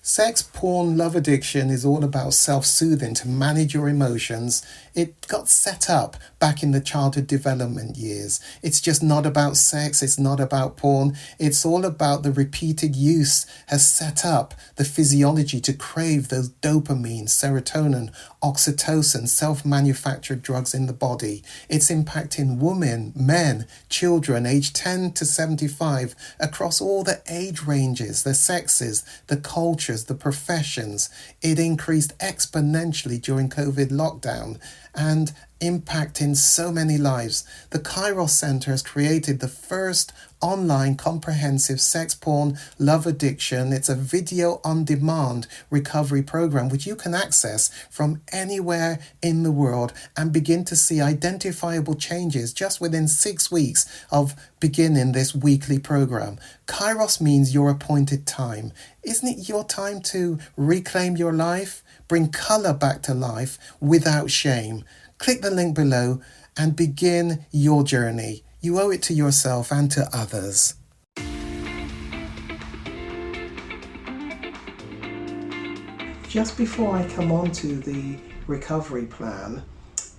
Sex, porn, love addiction is all about self-soothing to manage your emotions. It got set up back in the childhood development years. It's just not about sex, it's not about porn. It's all about the repeated use has set up the physiology to crave those dopamine, serotonin, oxytocin, self-manufactured drugs in the body. It's impacting women, men, children aged 10 to 75 across all the age ranges, the sexes, the cultures, the professions. It increased exponentially during COVID lockdown and impacting so many lives. The Kairos Center has created the first online comprehensive sex, porn, love addiction. It's a video on demand recovery program which you can access from anywhere in the world and begin to see identifiable changes just within 6 weeks of beginning this weekly program. Kairos means your appointed time. Isn't it your time to reclaim your life? Bring color back to life without shame. Click the link below and begin your journey. You owe it to yourself and to others. Just before I come on to the recovery plan,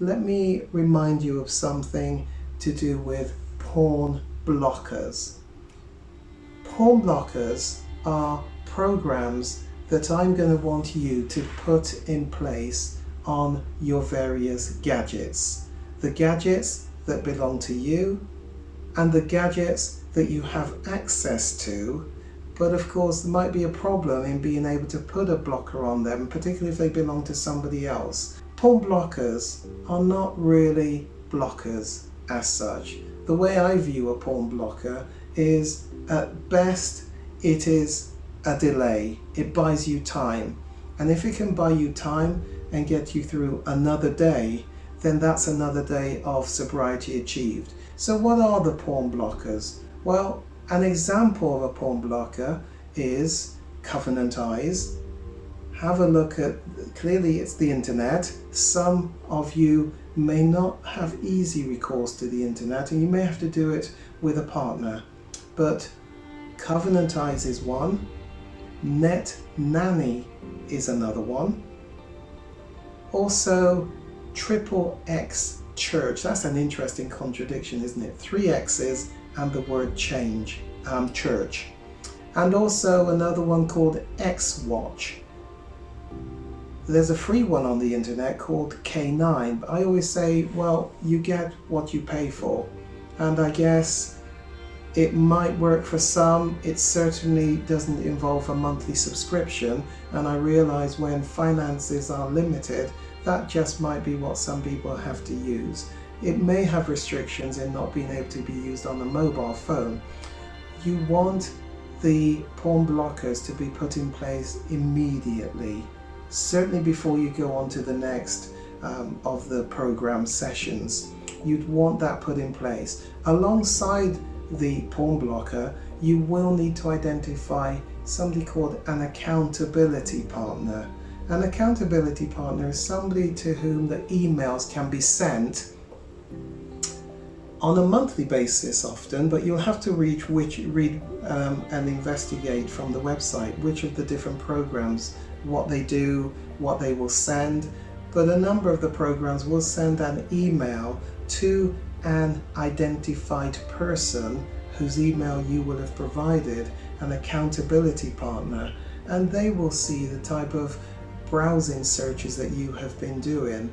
let me remind you of something to do with porn blockers. Porn blockers are programs that I'm going to want you to put in place on your various gadgets. The gadgets that belong to you and the gadgets that you have access to, but of course there might be a problem in being able to put a blocker on them, particularly if they belong to somebody else. Porn blockers are not really blockers as such. The way I view a porn blocker is, at best, it is a delay. It buys you time. And if it can buy you time and get you through another day, then that's another day of sobriety achieved. So what are the porn blockers? Well, an example of a porn blocker is Covenant Eyes. Have a look at, clearly it's the internet. Some of you may not have easy recourse to the internet and you may have to do it with a partner. But Covenant Eyes is one. Nanny is another one. Also, XXX Church. That's an interesting contradiction, isn't it? 3 X's and the word church. And also another one called X-Watch. There's a free one on the internet called K9. But I always say, well, you get what you pay for. And I guess it might work for some. It certainly doesn't involve a monthly subscription. And I realize when finances are limited, that just might be what some people have to use. It may have restrictions in not being able to be used on a mobile phone. You want the porn blockers to be put in place immediately, certainly before you go on to the next of the program sessions. You'd want that put in place. Alongside the porn blocker, you will need to identify somebody called an accountability partner. An accountability partner is somebody to whom the emails can be sent on a monthly basis often, but you'll have to read and investigate from the website which of the different programs, what they do, what they will send. But a number of the programs will send an email to an identified person whose email you will have provided, an accountability partner, and they will see the type of browsing searches that you have been doing.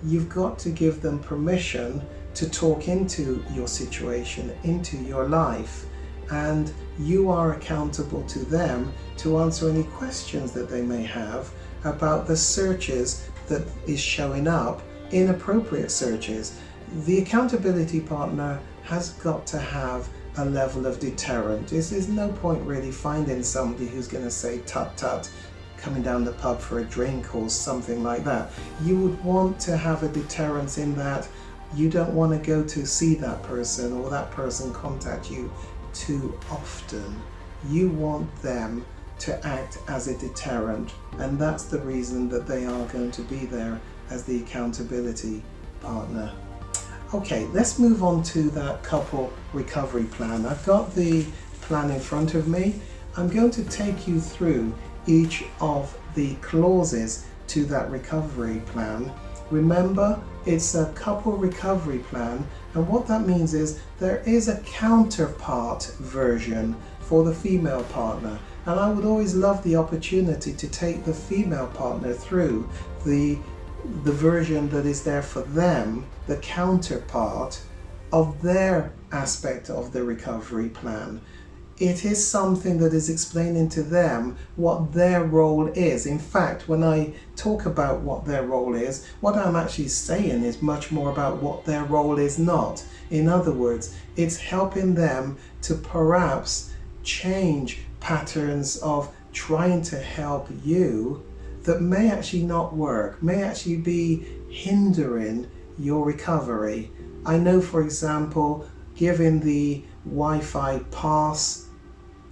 You've got to give them permission to talk into your situation, into your life, and you are accountable to them to answer any questions that they may have about the searches that is showing up, inappropriate searches. The accountability partner has got to have a level of deterrent. There's no point really finding somebody who's going to say tut tut, coming down the pub for a drink or something like that. You would want to have a deterrence in that you don't want to go to see that person or that person contact you too often. You want them to act as a deterrent, and that's the reason that they are going to be there as the accountability partner. Okay, let's move on to that couple recovery plan. I've got the plan in front of me. I'm going to take you through each of the clauses to that recovery plan. Remember, it's a couple recovery plan, and what that means is there is a counterpart version for the female partner, and I would always love the opportunity to take the female partner through the version that is there for them, the counterpart of their aspect of the recovery plan. It is something that is explaining to them what their role is. In fact, when I talk about what their role is, what I'm actually saying is much more about what their role is not. In other words, it's helping them to perhaps change patterns of trying to help you that may actually not work, may actually be hindering your recovery. I know, for example, giving the Wi-Fi pass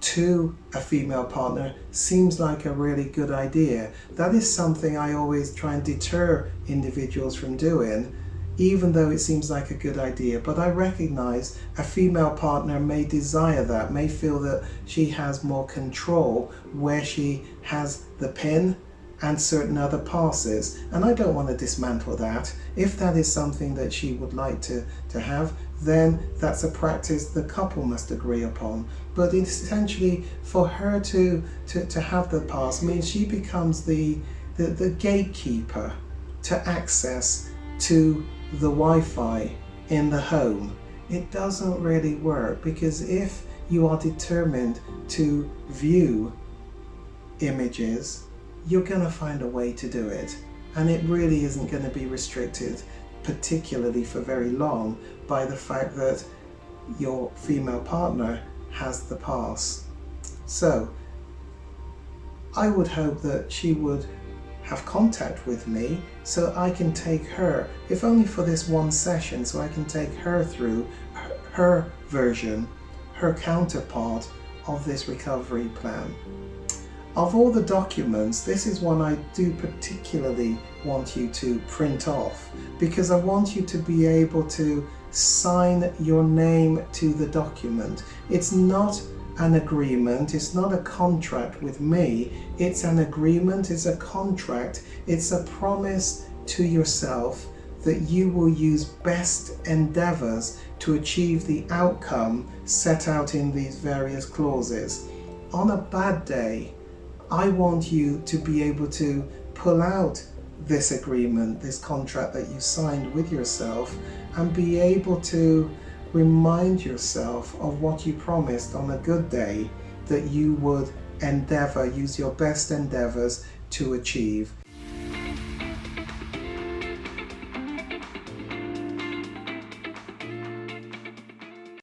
to a female partner seems like a really good idea. That is something I always try and deter individuals from doing, even though it seems like a good idea. But I recognize a female partner may desire that, may feel that she has more control where she has the PIN and certain other passes, and I don't want to dismantle that. If that is something that she would like to have, then that's a practice the couple must agree upon. But essentially, for her to have the pass means she becomes the gatekeeper to access to the Wi-Fi in the home. It doesn't really work, because if you are determined to view images, you're going to find a way to do it, and it really isn't going to be restricted, particularly for very long, by the fact that your female partner has the pass. So I would hope that she would have contact with me so I can take her, if only for this one session, so I can take her through her version, her counterpart of this recovery plan. Of all the documents, this is one I do particularly want you to print off, because I want you to be able to sign your name to the document. It's not an agreement, it's not a contract with me, it's an agreement, it's a contract, it's a promise to yourself that you will use best endeavors to achieve the outcome set out in these various clauses. On a bad day, I want you to be able to pull out this agreement, this contract that you signed with yourself, and be able to remind yourself of what you promised on a good day that you would use your best endeavors to achieve.